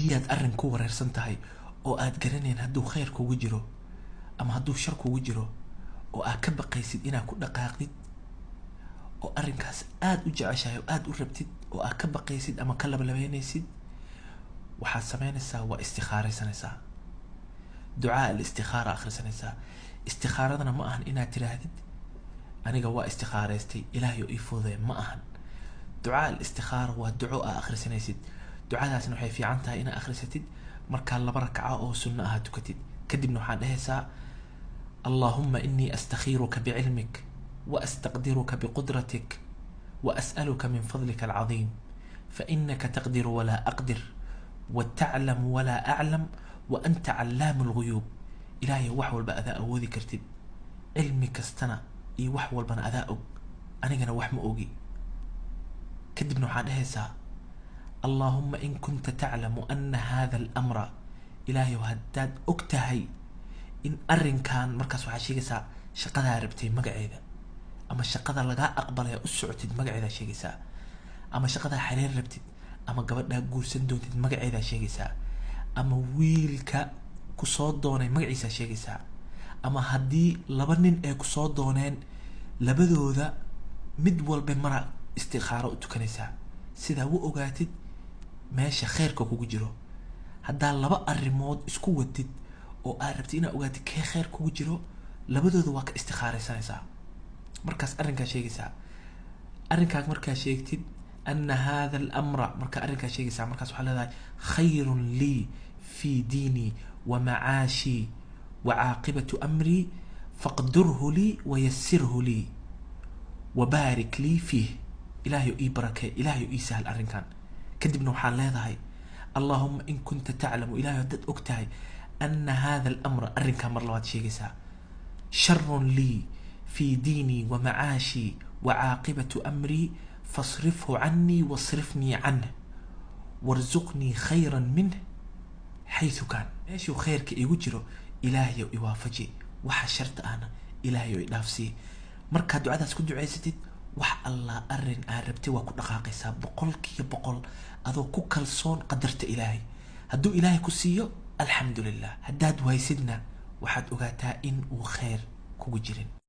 haddii aad arrin ku wareersan tahay oo aad garanayn hadduu khayr kugu jiro ama hadduu shar kugu jiro oo aad ka baqaysid inaad ku dhaqaaqdid oo arrinkaas aad u jeceshahay oo aad u rabtid oo aad ka baqaysid ama ka labalabeynaysid waxaad samaynaysaa waa istikhaaraysanaysaa ducaa al-istikhaara akhrisanaysaa istikaaradana ma ahan inaad tiraahdid aniga waa istikhaaraystay ilaahay oo ii fududay ma ahan ducaa al-istikhaara waa duco aad akhrisanaysid ducadaasna waxay fiican tahay inaad akhrisatid markaa 2 rakaca oo sunno ah tukatid kadibna waxaad dhahaysaa اللهم إني أستخيرك بعلمك وأستقدرك بقدرتك وأسألك من فضلك العظيم فإنك تقدر ولا أقدر وتعلم ولا أعلم وأنت علام الغيوب إلهي وحول بأذاء وذي كرتب علمك استنى إي وحول بنا أذاء أنا جنا وحم أوجي كدب نوحان هيسا اللهم إن كنت تعلم أن هذا الأمر إلهي وهداد أكتهي إن أرن كان مركز وحشيجسا شقدا ربتي مقعيدا أما شقدا لقا أقبل يا أسعتي مقعيدا شيجسا أما شقدا حرير ربتي أما قبل قول سندوتي مقعيدا شيجسا أما ويلك كصاد دوني مقعيسا شيجسا أما هدي لبنين إيه كصاد دونين لبدو ذا مدول بمرأ استخارة تكنيسا سيدا وقاتد ماشي خيرك كوجرو هدا لبا الريموت اسكو ودid oo aad rabtid inaad ogaatid kee khayr kugu jiro labadooda waa ka istikhaaraysanaysaa markaas arrinkaa sheegaysaa arrinkaas markaa sheegtid anna hada al-amra markaa arrinkaa sheegaysaa markaas waxaa leedahay khayrun lii fi diini wa macaashi wa caaqibatu amri faqdurhu lii wa yassirhu lii wa baarik lii fiih ilaahay ii barakee ilaahay ii sahal arrinkan kadibna waxaa leedahay allahumma in kunta taclamu ilaahay dad ogtahay أن هذا الأمر أرنك مرلوات شيء شر لي في ديني ومعاشي وعاقبة أمري فاصرفه عني واصرفني عنه وارزقني خيرا منه حيث كان إيش خيرك يوجره إلهي يوافجي وحشرت أنا إلهي نفسي مركا دعاء سكون دعاء ستد وح الله أرن أربتي وكل دقائق بقولك يا بقول أذو كل صون قدرت إلهي هدو إلهي كسيو الحمد لله هداد وايسدنا وحد أغاتا إن وخير كوجرين